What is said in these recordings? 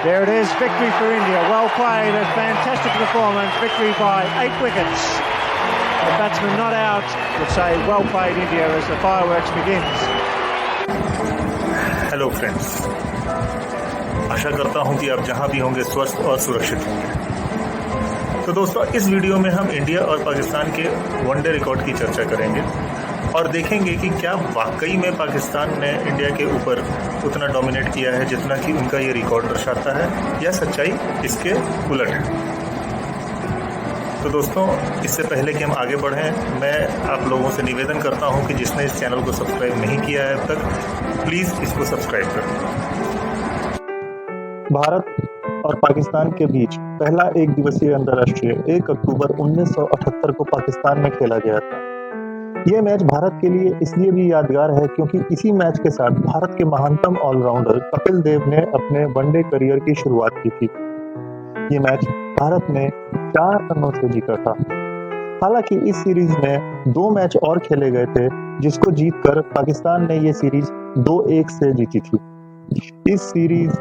There it is, victory for India. Well played, a fantastic performance. Victory by 8 wickets. The batsman not out would say well played India as the fireworks begins. Hello friends, आशा करता हूं कि आप जहां भी होंगे स्वस्थ और सुरक्षित होंगे। तो दोस्तों, इस वीडियो में हम इंडिया और पाकिस्तान के वनडे रिकॉर्ड की चर्चा करेंगे और देखेंगे कि क्या वाकई में पाकिस्तान ने इंडिया के ऊपर उतना डोमिनेट किया है जितना कि उनका ये रिकॉर्ड दर्शाता है, या सच्चाई इसके उलट है। तो दोस्तों, इससे पहले कि हम आगे बढ़ें, मैं आप लोगों से निवेदन करता हूं कि जिसने इस चैनल को सब्सक्राइब नहीं किया है अब तक, प्लीज़ इसको सब्सक्राइब करें। भारत और पाकिस्तान के बीच पहला एक दिवसीय अंतर्राष्ट्रीय 1 अक्टूबर 1978 को पाकिस्तान में खेला गया था। ये मैच भारत के लिए इसलिए भी यादगार है क्योंकि इसी मैच के साथ भारत के महानतम ऑलराउंडर कपिल देव ने अपने वनडे करियर की शुरुआत की थी। ये मैच भारत ने 4 रनों से जीता था। हालांकि इस सीरीज में 2 मैच और खेले गए थे, जिसको जीतकर पाकिस्तान ने ये सीरीज 2-1 से जीती थी। इस सीरीज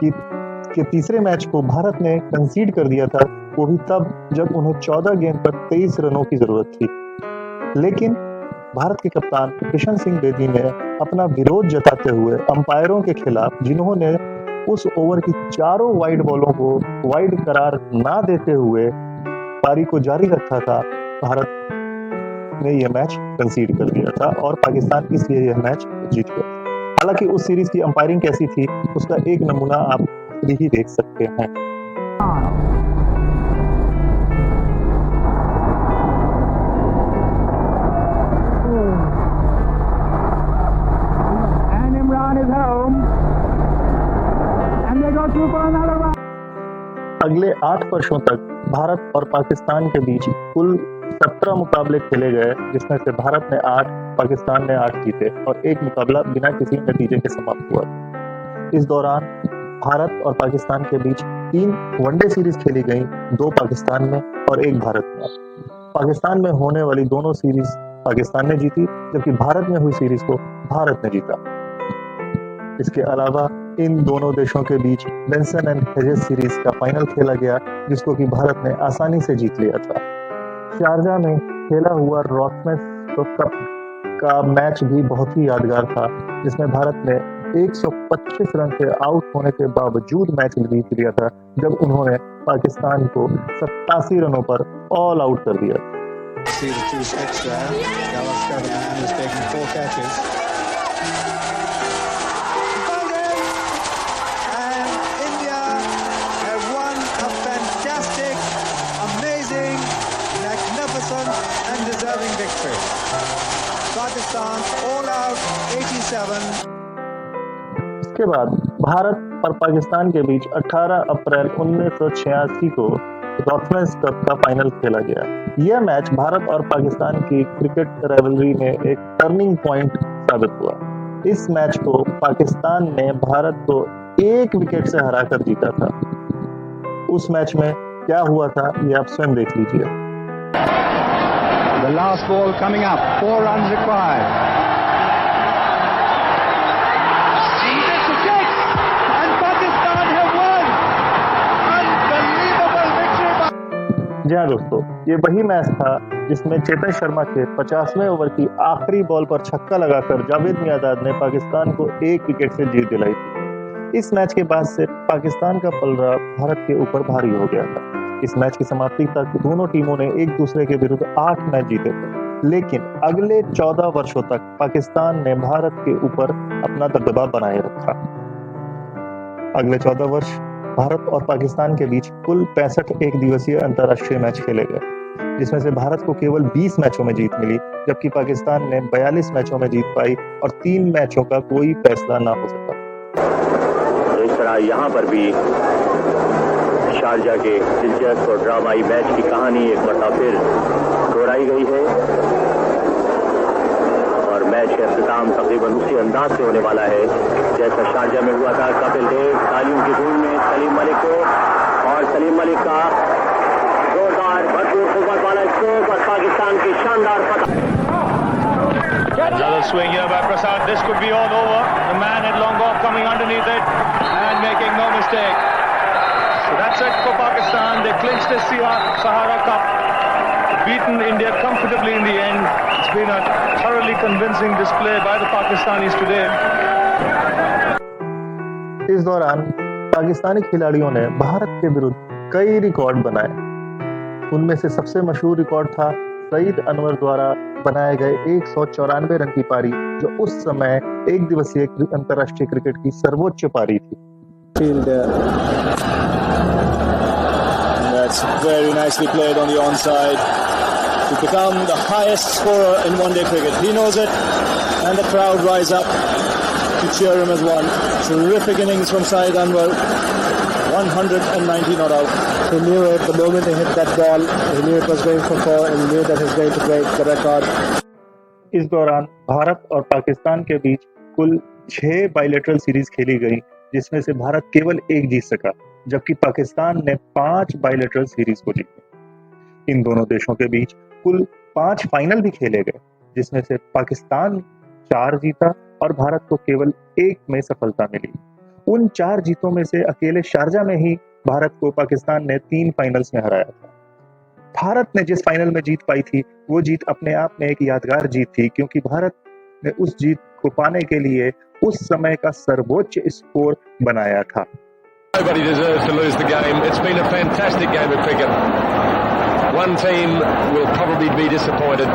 के तीसरे मैच को भारत ने कंसीड कर दिया था, वो भी तब जब उन्हें 14 गेंद पर 23 रनों की जरूरत थी। लेकिन भारत के कप्तान किशन सिंह बेदी ने अपना विरोध जताते हुए अंपायरों के खिलाफ, जिन्होंने उस ओवर की चारों वाइड बॉलों को वाइड करार ना देते हुए पारी को जारी रखा था, भारत ने यह मैच कंसीड कर दिया था और पाकिस्तान इसलिए यह मैच जीत गया। हालांकि उस सीरीज की अंपायरिंग कैसी थी, उसका एक नमूना आप खुद ही देख सकते हैं। अगले 8 वर्षों तक भारत और पाकिस्तान के बीच कुल 17 मुकाबले खेले गए, जिसमें से भारत ने 8, पाकिस्तान ने 8 जीते और एक मुकाबला बिना किसी नतीजे के समाप्त हुआ। इस दौरान भारत और पाकिस्तान के बीच 3 वनडे सीरीज खेली गई, 2 पाकिस्तान में और 1 भारत में। पाकिस्तान में होने वाली दोनों सीरीज पाकिस्तान ने जीती, जबकि भारत में हुई सीरीज को भारत ने जीता। इसके अलावा इन दोनों देशों के बीच बेंसन एंड हेजेस सीरीज का फाइनल खेला गया, जिसको कि भारत ने आसानी से जीत लिया था। शारजा में खेला हुआ रॉसमस कप का मैच भी बहुत ही यादगार था, जिसमें भारत ने 125 रन से आउट होने के बावजूद मैच जीत लिया था, जब उन्होंने पाकिस्तान को 87 रनों पर ऑल आउट कर दिया। And deserving victory. Pakistan all out 87. इसके बाद भारत और पाकिस्तान के बीच 18 अप्रैल 1986 को रॉसमस कप का फाइनल खेला गया। यह मैच भारत और पाकिस्तान की क्रिकेट राइवलरी में एक टर्निंग पॉइंट साबित हुआ। इस मैच को पाकिस्तान ने भारत को 1 विकेट से हराकर जीता था। उस मैच में क्या हुआ था, ये आप स्वयं देख लीजिए। The last ball coming up, 4 runs required. And Pakistan have won. Unbelievable victory. जी हाँ दोस्तों, ये वही मैच था जिसमें चेतन शर्मा के 50वें ओवर की आखिरी बॉल पर छक्का लगाकर जावेद मियांदाद ने पाकिस्तान को 1 विकेट से जीत दिलाई थी। इस मैच के बाद से पाकिस्तान का पलड़ा भारत के ऊपर भारी हो गया था। इस मैच की समाप्ति तक दोनों टीमों ने एक दूसरे के विरुद्ध 8 मैच जीते थे, लेकिन अगले 14 वर्षों तक पाकिस्तान ने भारत के ऊपर अपना दबदबा बनाए रखा। अगले 14 वर्ष भारत और पाकिस्तान के बीच कुल 65 एक दिवसीय अंतर्राष्ट्रीय मैच खेले गए, जिसमें से भारत को केवल 20 मैचों में जीत मिली, जबकि पाकिस्तान ने 42 मैचों में जीत पाई और 3 मैचों का कोई फैसला ना हो सका। इस तरह यहाँ पर भी शारजा के दिलचस्प और ड्रामाई मैच की कहानी एक बार फिर दोहराई गई है और मैच का अख्ताम तकरीबन उसी अंदाज से होने वाला है जैसा शारजा में हुआ था। कपिल देव तालियों की धूम में सलीम मलिक को, और सलीम मलिक का जोरदार भरपूर फुटबॉल वाला स्कोर पर पाकिस्तान की शानदार फतह। Another swing here by Prasad. This could be all over. The man had long off coming underneath it and making no mistake. So that's it for Pakistan. They clinched the Sahara Cup. Beaten India comfortably in the end. It's been a thoroughly convincing display by the Pakistanis today. इस दौरान पाकिस्तानी खिलाड़ियों ने भारत के विरुद्ध कई record बनाए। उनमें से सबसे मशहूर रिकॉर्ड था सईद अनवर द्वारा बनाए गए 194 रन की पारी, जो उस समय एक दिवसीय अंतर्राष्ट्रीय क्रिकेट की सर्वोच्च पारी थी। That's very nicely played on the onside to become the highest scorer in one-day cricket. He knows it, and the crowd rise up to cheer him as one. Terrific innings from Saeed Anwar. 190 not out. He knew it the moment he hit that ball. He knew it was going for 4 and he knew that he was going to break the record. इस दौरान भारत और पाकिस्तान के बीच कुल 6 bilateral series खेली गई, जिसमें से भारत केवल एक जीत सका, जबकि पाकिस्तान ने 5 बायलैटरल सीरीज को जीती। इन दोनों देशों के बीच कुल 5 फाइनल भी खेले गए, जिसमें से पाकिस्तान 4 जीता और भारत को केवल 1 में सफलता मिली। उन 4 जीतों में से अकेले शारजा में ही भारत को पाकिस्तान ने 3 फाइनल्स में हराया था। भारत ने जिस फाइनल में जीत पाई थी, वो जीत अपने आप में एक यादगार जीत थी, क्योंकि भारत ने उस जीत को पाने के लिए उस समय का सर्वोच्च स्कोर बनाया था। Nobody deserves to lose the game. It's been a fantastic game of cricket. One team will probably be disappointed.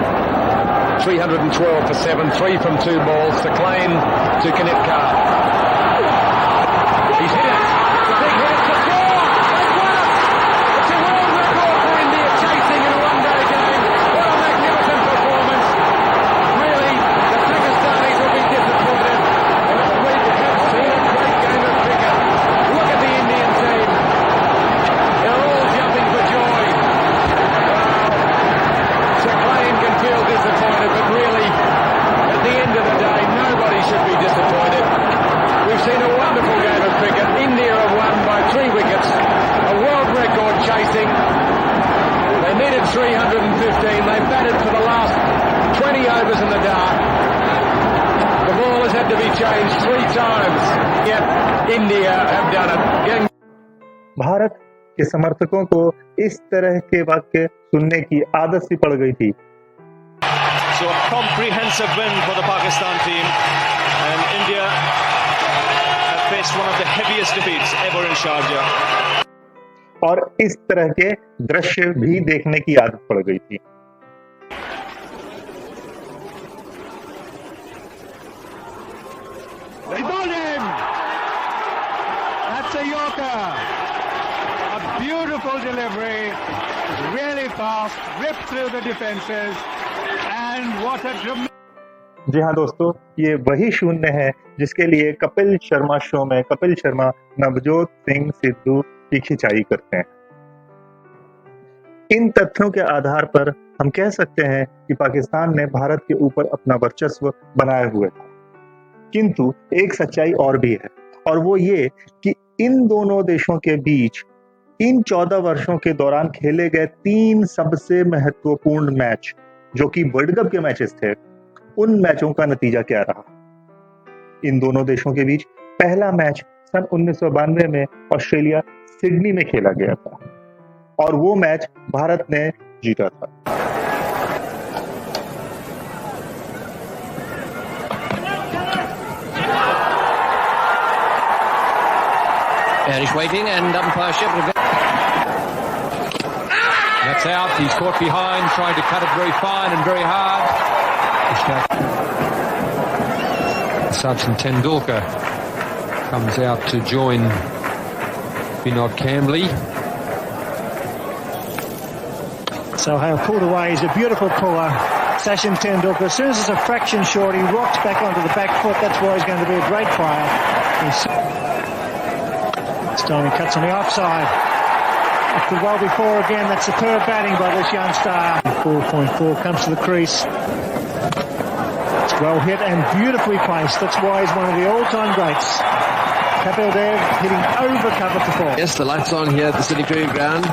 312 for 7, 3 from 2 balls. Saqlain to Kanitkar. He's hit it. It's a big hit. It's a 4. They've won it. It's a world record for India chasing in a one-day game. What a magnificent performance. Really, the Pakistanis will be disappointed. We have seen a great game of cricket. Look at the Indian team. They're all jumping for joy. Wow. Saqlain can feel disappointed, but really, at the end of the day, nobody should be disappointed. We've seen a wonderful game of cricket. India have won by 3 wickets. A world record chasing. They needed 315. They batted for the last 20 overs in the dark. The ball has had to be changed 3 times. Yet India have done it. Bharat के समर्थकों को इस तरह के वाक्य सुनने की आदत सी पड़ गई थी। So a comprehensive win for the Pakistan team, and India have faced one of the heaviest defeats ever in Sharjah. और इस तरह के दृश्य भी देखने की आदत पड़ गई थी। They got him! That's a Yorker! A beautiful delivery, really fast, ripped through the defenses, and what a tremendous... जी हाँ दोस्तों, ये वही शून्य है जिसके लिए कपिल शर्मा शो में कपिल शर्मा नवजोत सिंह सिद्धू की खिंचाई करते हैं। इन तथ्यों के आधार पर हम कह सकते हैं कि पाकिस्तान ने भारत के ऊपर अपना वर्चस्व बनाए हुए था। किंतु एक सच्चाई और भी है, और वो ये कि इन दोनों देशों के बीच इन 14 वर्षों के दौरान खेले गए 3 सबसे महत्वपूर्ण मैच, जो कि वर्ल्ड कप के मैचेस थे, उन मैचों का नतीजा क्या रहा। इन दोनों देशों के बीच पहला मैच सन 1992 में ऑस्ट्रेलिया सिडनी में खेला गया था, और वो मैच भारत ने जीता था। He's waiting and umpire Shepherd. That's out. He's caught behind, trying to cut it very fine and very hard. Sachin Tendulkar comes out to join Vinod Kambli. Sohail pulled away. He's a beautiful puller. Sachin Tendulkar, as soon as it's a fraction short, he rocks back onto the back foot. That's why he's going to be a great player. This time he cuts on the offside. It could well be 4 again. That's superb batting by this young star. 4.4 comes to the crease. It's well hit and beautifully placed. That's why he's one of the all-time greats. Kapil Dev hitting over cover for 4. Yes, the lights on here at the City Cricket Ground.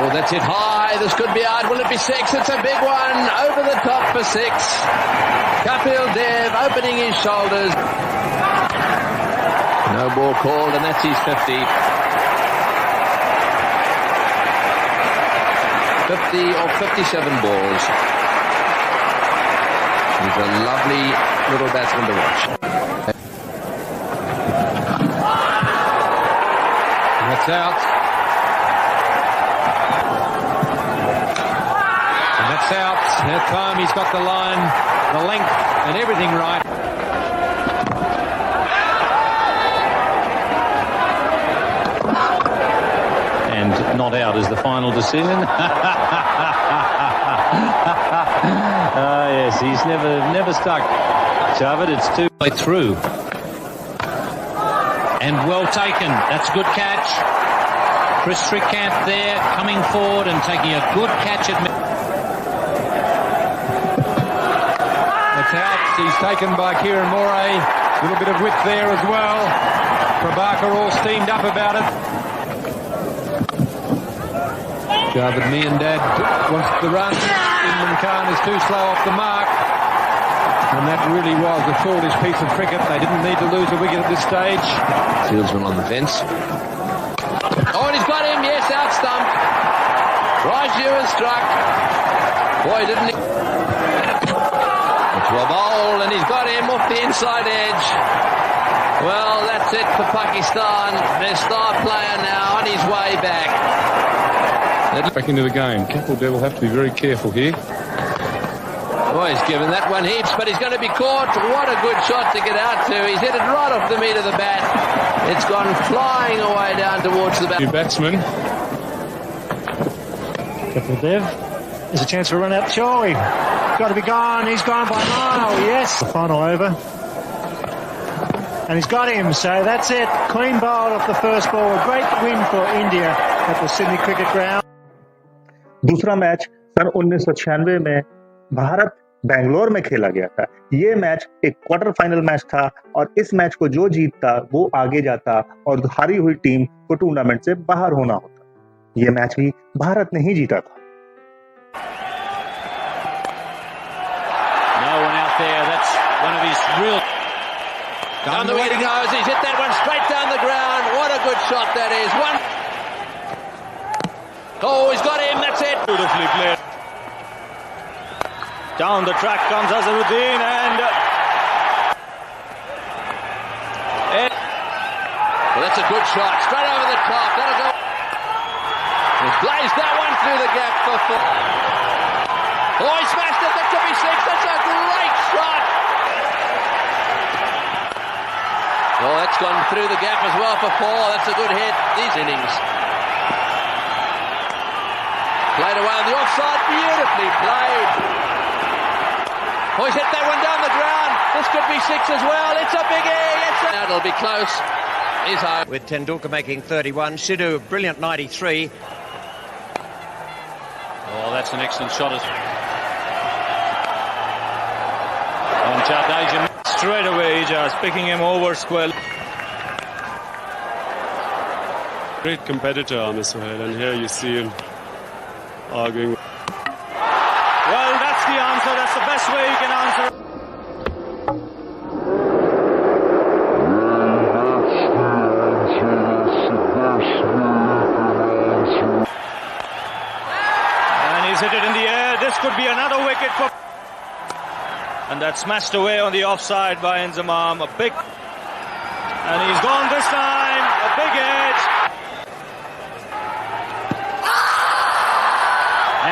All that's it high. This could be out. Will it be 6? It's a big one. Over the top for 6. Kapil Dev opening his shoulders. No ball called, and that's his 50. 50 or 57 balls. He's a lovely little batsman to watch. That's out. And that's out. That time he's got the line, the length, and everything right. And not out is the final decision. Yes, he's never stuck. Javed, it's 2 way through. And well taken. That's a good catch. Chris Strickkamp there coming forward and taking a good catch at That's out. He's taken by Kieran Moray. A little bit of width there as well. Prabhakar all steamed up about it. Javed Miandad wants the run. Imran Khan is too slow off the mark. And that really was the shortest piece of cricket. They didn't need to lose a wicket at this stage. Fieldsman on the fence. Oh, and he's got him. Yes, out stump. Raju has struck. Boy, didn't he? It's a bowl, and he's got him off the inside edge. Well, that's it for Pakistan. Their star player now on his way back. Back into the game. Kapil Dev will have to be very careful here. Oh, he's given that one heaps, but he's going to be caught. What a good shot to get out to. He's hit it right off the meat of the bat. It's gone flying away down towards the bat. New batsman. Kapil Dev. There's a chance for a run out. Surely. Got to be gone. He's gone by a mile. Yes. The final over. And he's got him. So that's it. Clean bowled off the first ball. A great win for India at the Sydney Cricket Ground. दूसरा match सन 1996 में भारत बेंगलोर में खेला गया था। ये match एक quarter final match था और इस मैच को जो जीतता वो आगे जाता और हारी हुई टीम को टूर्नामेंट से बाहर होना होता। ये मैच भी भारत ने ही जीता था। no one out there. That's one of his real. Down the wicket he goes. He's hit that one straight down the ground. What a good shot that is. One. Oh, he's got him. That's it. Beautifully played. Down the track comes Azharuddin and well, that's a good shot. Straight over the top. That'll go. He's blazed that one through the gap for 4. Oh, he smashed it. That could be 6. That's a great shot. Oh, that's gone through the gap as well for 4. That's a good hit. These innings. Played away on the offside. Beautifully played. Oh, he's hit that one down the ground. This could be 6 as well. It's a biggie. It'll be close. He's home. With Tendulkar making 31. Sidhu, brilliant 93. Oh, that's an excellent shot. And Jadeja straight away just picking him over square. Great competitor, Amir Sohail, and here you see him arguing. Well, that's the answer. That's the best way you can answer. And he's hit it in the air. This could be another wicket for. And that's smashed away on the offside by Inzamam. A big. And he's gone this time. A big edge.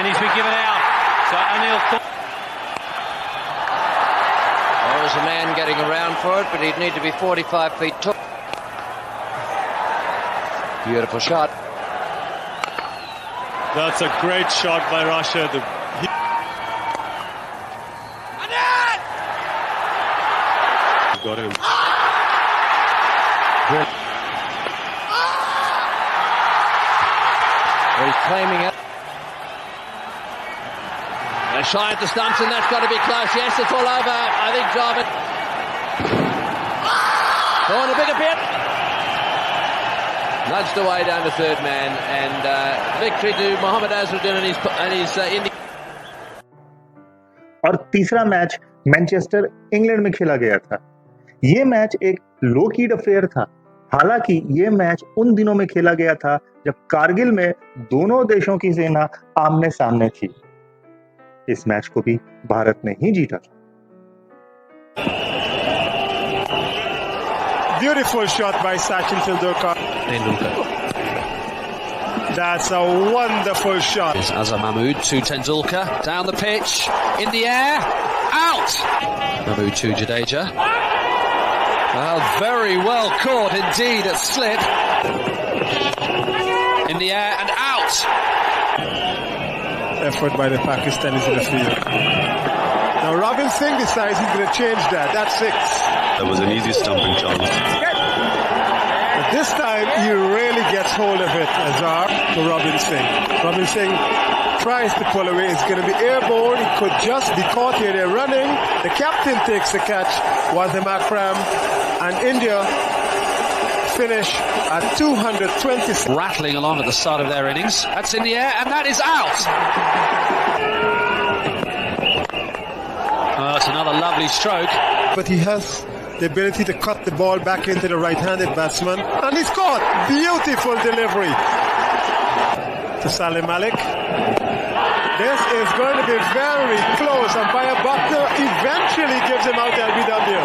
and he's been given out. So Anil. There was a man getting around for it, but he'd need to be 45 feet tall. Beautiful shot. That's a great shot by Rashid. Got him. Well, he's claiming it. A shy at the stumps, and that's got to be close. Yes, it's all over. I think Javed. Oh, and a bigger bit. nudged away down to third man, and victory to Mohammad Azharuddin and his India. और तीसरा match Manchester England में खेला गया था। ये match एक लो कीड affair था। हालांकि ये मैच उन दिनों में खेला गया था जब कारगिल में दोनों देशों की सेना आमने सामने थी। इस मैच को भी भारत ने ही जीता था। Beautiful shot by Sachin Tendulkar. That's a wonderful shot. It's Azhar Mahmood to Tendulkar, down the pitch, in the air, out! Mahmood to Jadeja. Well, very well caught indeed at slip. In the air and out! Effort by the Pakistanis in the field. Now Robin Singh decides he's going to change that. That's 6. That was an easy stumping chance. But this time he really gets hold of it, Azhar, to Robin Singh. Robin Singh tries to pull away. It's going to be airborne. He could just be caught here. They're running. The captain takes the catch, Wasim Akram, and India finish at 220. Rattling along at the start of their innings. That's in the air, and that is out! Oh, it's another lovely stroke. But he has the ability to cut the ball back into the right-handed batsman. And he's caught! Beautiful delivery to Salim Malik. This is going to be very close. Umpire Butler eventually gives him out LBW.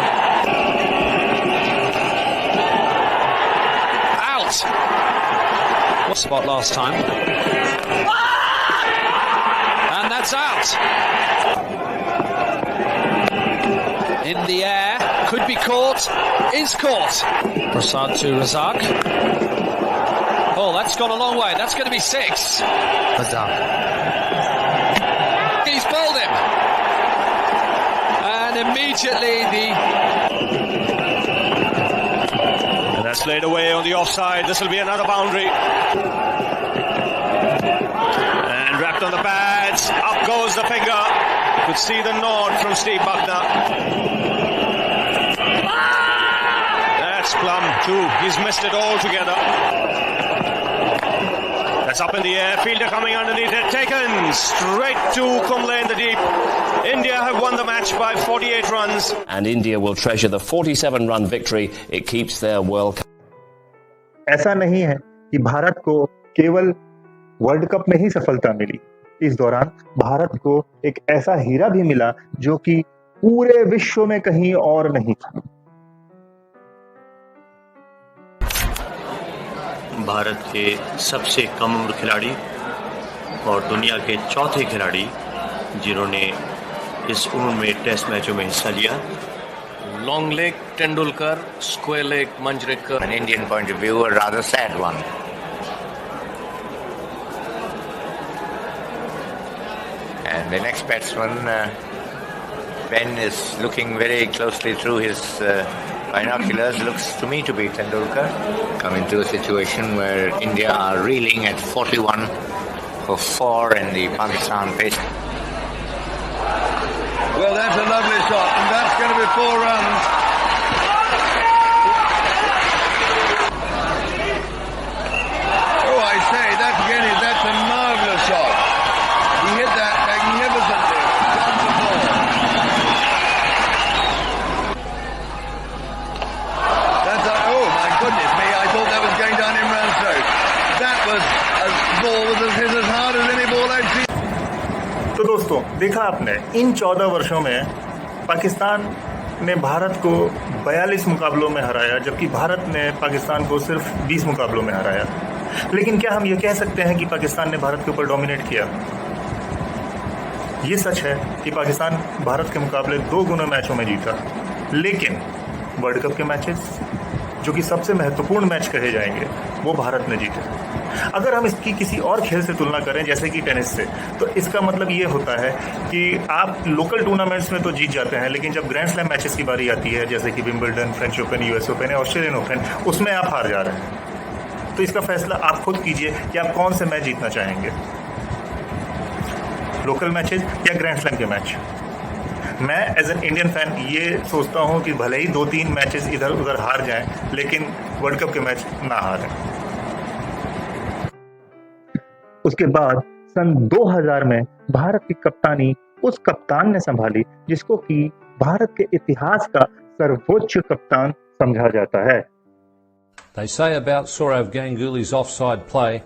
Out! What spot last time? And that's out! In the air, could be caught, is caught. Prasad to Razak. Oh, that's gone a long way. That's going to be 6. Razak. He's bowled him. And immediately And that's laid away on the offside. This will be another boundary. And wrapped on the pads. Up goes the finger. You could see the nod from Steve Buckner. That's Plum too. He's missed it altogether. That's up in the air. Fielder coming underneath it. Taken straight to Kumble in the deep. India have won the match by 48 runs. And India will treasure the 47-run victory. It keeps their World Cup. ऐसा नहीं है कि भारत को केवल world cup में ही सफलता मिली। इस दौरान भारत को एक ऐसा हीरा भी मिला जो कि पूरे विश्व में कहीं और नहीं था। भारत के सबसे कम उम्र खिलाड़ी और दुनिया के चौथे खिलाड़ी जिन्होंने इस उम्र में टेस्ट मैचों में हिस्सा लिया। long leg Tendulkar, square leg Manjrekar. An Indian point of view, a rather sad one. And the next batsman, Ben, is looking very closely through his binoculars. Looks to me to be Tendulkar. Come into a situation where India are reeling at 41 for 4 in the Pakistan pitch. Well, that's a lovely shot, and that's going to be 4 runs. Oh, I say, that's a marvellous shot. He hit that magnificently. Gone for 4. That's oh my goodness me, I thought that was going down Imran's throat. That was a ball that hit as hard as any ball I've seen. तो दोस्तों, देखा आपने इन 14 वर्षों में पाकिस्तान ने भारत को 42 मुकाबलों में हराया, जबकि भारत ने पाकिस्तान को सिर्फ 20 मुकाबलों में हराया। लेकिन क्या हम ये कह सकते हैं कि पाकिस्तान ने भारत के ऊपर डोमिनेट किया? ये सच है कि पाकिस्तान भारत के मुकाबले 2 गुना मैचों में जीता, लेकिन वर्ल्ड कप के मैचेस जो कि सबसे महत्वपूर्ण मैच कहे जाएंगे वो भारत ने जीते। अगर हम इसकी किसी और खेल से तुलना करें जैसे कि टेनिस से, तो इसका मतलब ये होता है कि आप लोकल टूर्नामेंट्स में तो जीत जाते हैं, लेकिन जब ग्रैंड स्लैम मैचेस की बारी आती है जैसे कि Wimbledon, French open, US open या ऑस्ट्रेलियन ओपन, उसमें आप हार जा रहे हैं। तो इसका फैसला आप खुद कीजिए कि आप कौन से मैच जीतना चाहेंगे, लोकल मैचेस या ग्रैंड स्लैम के मैच। मैं एज एन इंडियन फैन ये सोचता हूँ कि भले ही 2-3 मैचेस इधर उधर हार जाएं, लेकिन वर्ल्ड कप के मैच ना हारें। उसके बाद सन 2000 में भारत की कप्तानी उस कप्तान ने संभाली जिसको कि भारत के इतिहास का सर्वोच्च कप्तान समझा जाता है। They say about Sourav Ganguly's offside play,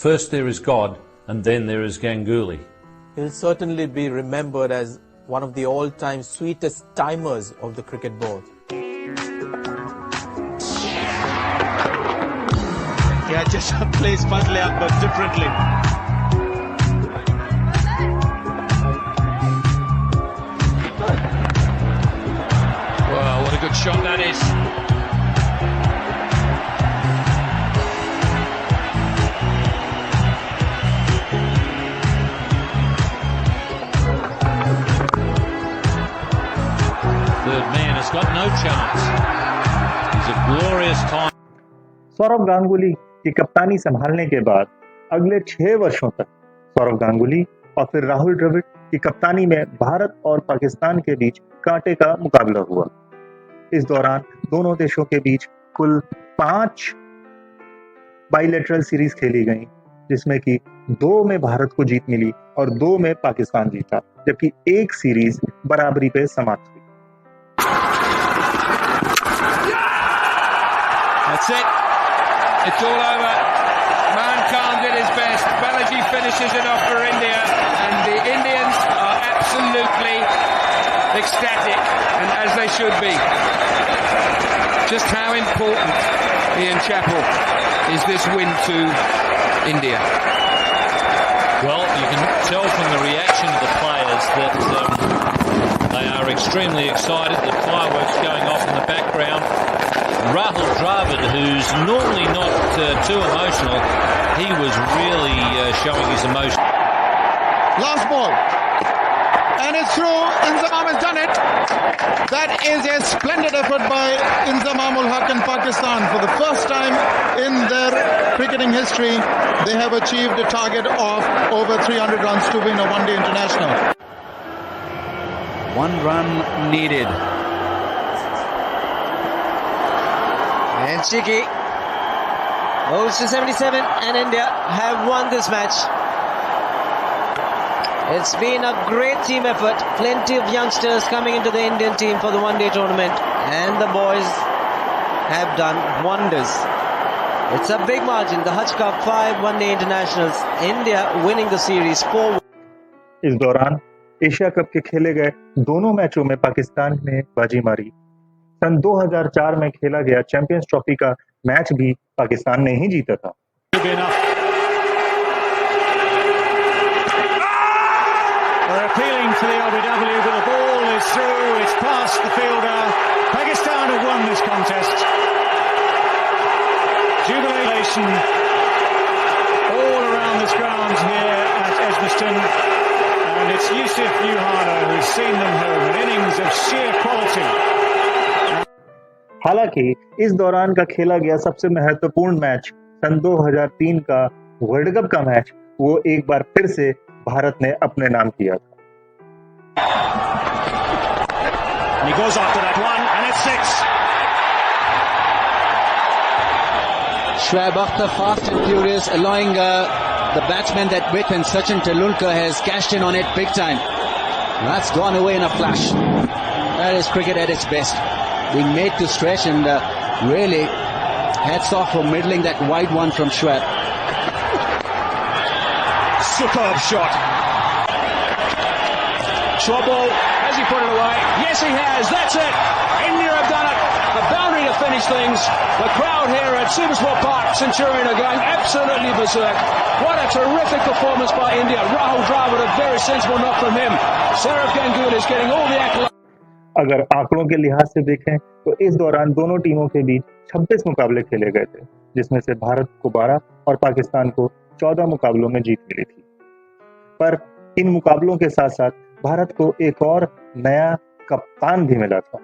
first there is God and then there is Ganguly. He'll certainly be remembered as one of the all-time sweetest timers of the cricket board. Yeah, just plays Fazle Akbar differently. Wow, what a good shot that is. Third man has got no chance. He's a glorious time. Saurav Ganguly की कप्तानी संभालने के बाद अगले 6 वर्षों तक सौरव गांगुली और फिर राहुल द्रविड़ की कप्तानी में भारत और पाकिस्तान के बीच कांटे का मुकाबला हुआ। इस दौरान दोनों देशों के बीच कुल 5 बाइलेटरल सीरीज खेली गई, जिसमें कि 2 में भारत को जीत मिली और 2 में पाकिस्तान जीता, जबकि एक सीरीज बराबरी पे समाप्त हुई। That's it. It's all over. Khan did his best. Balaji finishes it off for India, and the Indians are absolutely ecstatic, and as they should be. Just how important, Ian Chappell, is this win to India? Well, you can tell from the reaction of the players that they are extremely excited. The fireworks going off in the background. Rahul Dravid, who's normally not too emotional, he was really showing his emotion. Last ball. And it's through. Inzamam has done it. That is a splendid effort by Inzamam ul Haq in Pakistan. For the first time in their cricketing history, they have achieved a target of over 300 runs to win a one-day international. 1 run needed. And Shiki moves to 77, and India have won this match. It's been a great team effort. Plenty of youngsters coming into the Indian team for the one-day tournament, and the boys have done wonders. It's a big margin. The Hutch Cup 5 one-day internationals. India winning the series 4-1. इस दौरान Asia cup के खेले गए दोनों मैचों में पाकिस्तान ने बाजी मारी। सन 2004 में खेला गया चैंपियंस ट्रॉफी का मैच भी पाकिस्तान ने ही जीता था। They're appealing to the LBW, but the ball is through. It's past the fielder. Pakistan have won this contest. Jubilation all around this ground here at Edgbaston, and it's Yusuf Yuhana who's seen them home. An innings of sheer quality. हालांकि इस दौरान का खेला गया सबसे महत्वपूर्ण match सन 2003 का world cup का मैच, वो एक बार फिर से भारत ने अपने नाम किया था। He goes after that one, and it's 6. Shoaib Akhtar fast and furious, allowing the batsman that width, and Sachin Tendulkar has cashed in on it big time. That's gone away in a flash. That is cricket at its best. Being made to stretch, and really hats off for middling that wide one from Shoaib. Superb shot. Short ball. Has he put it away? Yes, he has. That's it. India have done it. A boundary to finish things. The crowd here at Supersport Park, Centurion, are going absolutely berserk. What a terrific performance by India. Rahul Dravid, a very sensible knock from him. Sourav Ganguly is getting all the accolades. अगर आंकड़ों के लिहाज से देखें तो इस दौरान दोनों टीमों के बीच 26 मुकाबले खेले गए थे, जिसमें से भारत को 12 और पाकिस्तान को 14 मुकाबलों में जीत मिली थी। पर इन मुकाबलों के साथ साथ भारत को एक और नया कप्तान भी मिला था।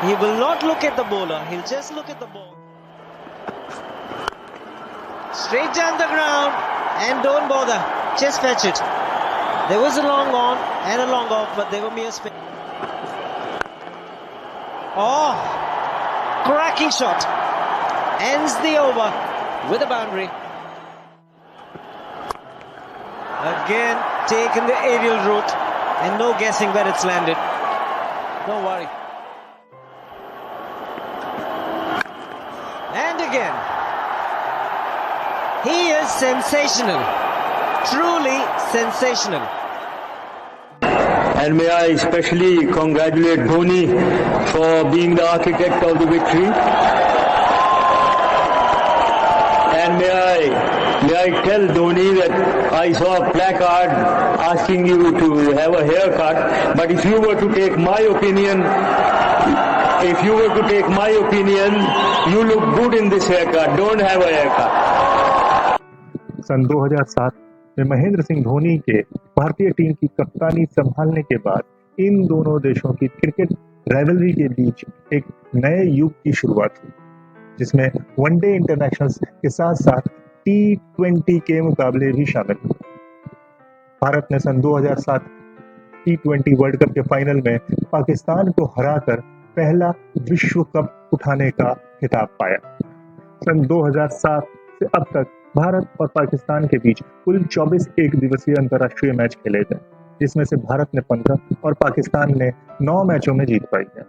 He will not look at the bowler. He'll just look at the ball. Straight down the ground, and don't bother. Just fetch it. There was a long on and a long off, but they were mere spin. Oh, cracking shot. Ends the over with a boundary. Again, taken the aerial route and no guessing where it's landed. Don't worry. And again. He is sensational. Truly sensational. And may I especially congratulate Dhoni for being the architect of the victory. And may I tell Dhoni that I saw a placard asking you to have a haircut, but if you were to take my opinion, you look good in this haircut. Don't have a haircut. सन 2007 में महेंद्र सिंह धोनी के भारतीय team की कप्तानी संभालने के बाद इन दोनों देशों की क्रिकेट राइवलरी के बीच एक नए युग की शुरुआत हुई, जिसमें वनडे इंटरनेशनल्स के साथ साथ T20 के मुकाबले भी शामिल हुए। भारत ने सन 2007 T20 वर्ल्ड कप के फाइनल में पाकिस्तान को हराकर पहला विश्व कप उठाने का खिताब पाया। सन 2007 से अब तक भारत और पाकिस्तान के बीच कुल 24 एक दिवसीय अंतर्राष्ट्रीय मैच खेले गए, जिसमें से भारत ने 15 और पाकिस्तान ने 9 मैचों में जीत पाई है।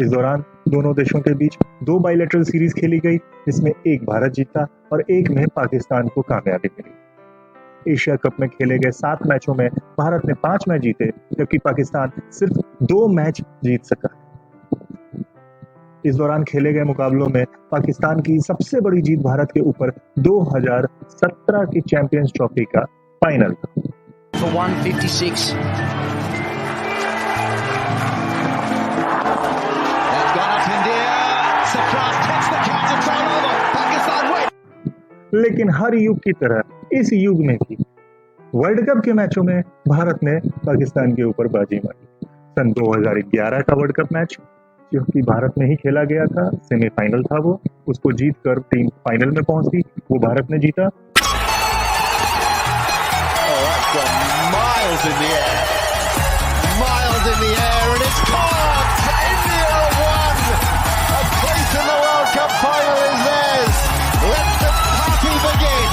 इस दौरान दोनों देशों के बीच 2 बाइलेटरल सीरीज खेली गई, जिसमें एक भारत जीता और एक में पाकिस्तान को कामयाबी मिली। एशिया कप में खेले गए 7 मैचों में भारत ने 5 मैच जीते, जबकि पाकिस्तान सिर्फ 2 मैच जीत सका। इस दौरान खेले गए मुकाबलों में पाकिस्तान की सबसे बड़ी जीत भारत के ऊपर 2017 की चैंपियंस ट्रॉफी का फाइनल था। For 156. They've gone up in the air. Surprise takes the count. It's all over. Pakistan win. लेकिन हर युग की तरह इस युग में भी वर्ल्ड कप के मैचों में भारत ने पाकिस्तान के ऊपर बाजी मारी। सन 2011 का वर्ल्ड कप मैच, जो कि भारत में ही खेला गया था, सेमीफाइनल था वो, उसको जीतकर टीम फाइनल में पहुंची, वो भारत ने जीता। Miles in the air. Miles in the air, and it's caught. India won. A place in the World Cup final is theirs. Let the party begin.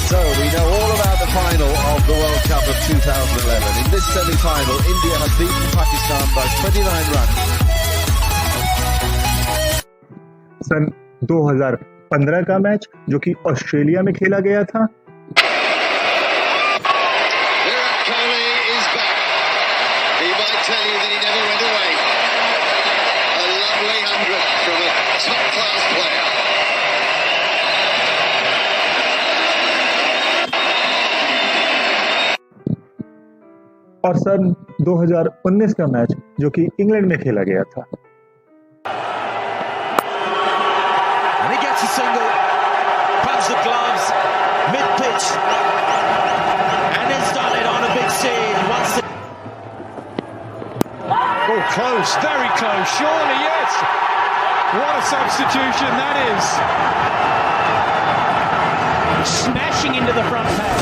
So we know all about the final of the World Cup of 2011. In this semi-final, India have beaten Pakistan by 29 runs. सन 2015 का match, जो कि Australia में खेला गया था, tell you that he never went away. A lovely 100 from a top-class player. और सन 2019 का match, जो कि इंग्लैंड में खेला गया था। And he gets a single, grabs the gloves, mid-pitch, and he's done it on a big scene. Once oh, close, very close, surely, yes. What a substitution that is. Smashing into the front pack.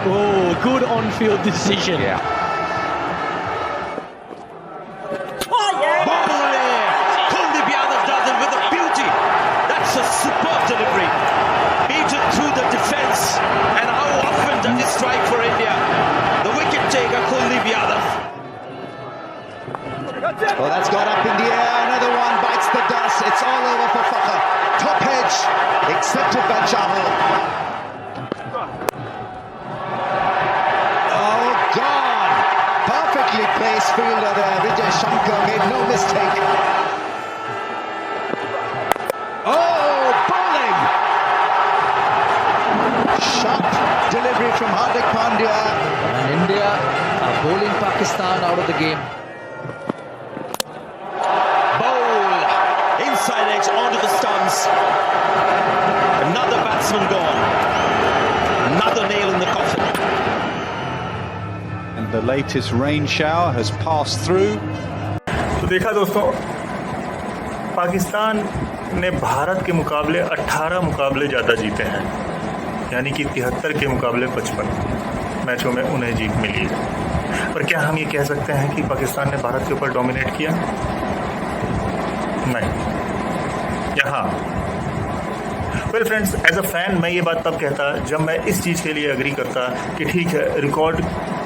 Oh, good on-field decision. Yeah. Ball there. Kuldeep Yadav does it with a beauty. That's a superb delivery. Beaten through the defence. And how often does he strike for India? The wicket taker, Kuldeep Yadav. Well, that's gone up in the air. Another one bites the dust. It's all over for Fakhar. Top edge, accepted by Chahal. Oh, gone. Perfectly placed fielder there. Vijay Shankar made no mistake. Oh, bowling. Sharp delivery from Hardik Pandya. And India are bowling Pakistan out of the game. Inside edge onto the stumps. Another batsman gone. Another nail in the coffin. And the latest rain shower has passed through. तो देखा दोस्तों, पाकिस्तान ने भारत के मुकाबले 18 मुकाबले ज़्यादा जीते हैं, यानी कि 73 के मुकाबले 55 मैचों में उन्हें जीत मिली है। पर क्या हम ये कह सकते हैं कि पाकिस्तान ने भारत के ऊपर डोमिनेट किया? नहीं। यहाँ well friends, as a fan मैं ये बात तब कहता जब मैं इस चीज़ के लिए एग्री करता कि ठीक है, रिकॉर्ड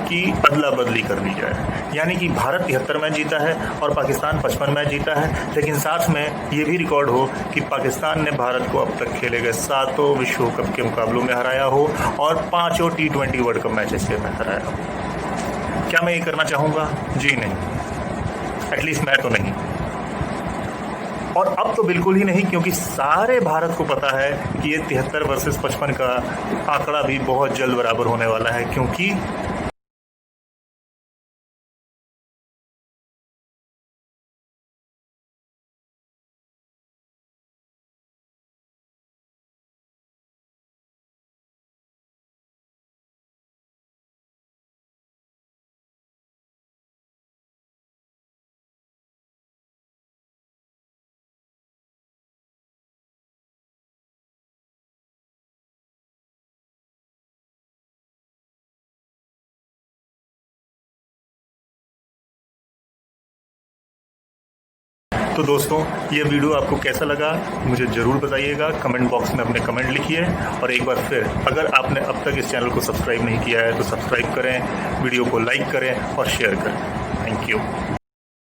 की अदला बदली कर ली जाए, यानी कि भारत 73 मैच जीता है और पाकिस्तान 55 मैच जीता है, लेकिन साथ में ये भी रिकॉर्ड हो कि पाकिस्तान ने भारत को अब तक खेले गए 7 विश्व कप के मुकाबलों में हराया हो और 5 T20 वर्ल्ड कप मैचेस में हराया हो। क्या मैं ये करना चाहूँगा? जी नहीं, एटलीस्ट मैं तो नहीं, और अब तो बिल्कुल ही नहीं, क्योंकि सारे भारत को पता है कि ये 73 वर्सेस 55 का आंकड़ा भी बहुत जल्द बराबर होने वाला है, क्योंकि तो दोस्तों, ये वीडियो आपको कैसा लगा मुझे ज़रूर बताइएगा, कमेंट बॉक्स में अपने कमेंट लिखिए। और एक बार फिर, अगर आपने अब तक इस चैनल को सब्सक्राइब नहीं किया है तो सब्सक्राइब करें, वीडियो को लाइक करें और शेयर करें। Thank you.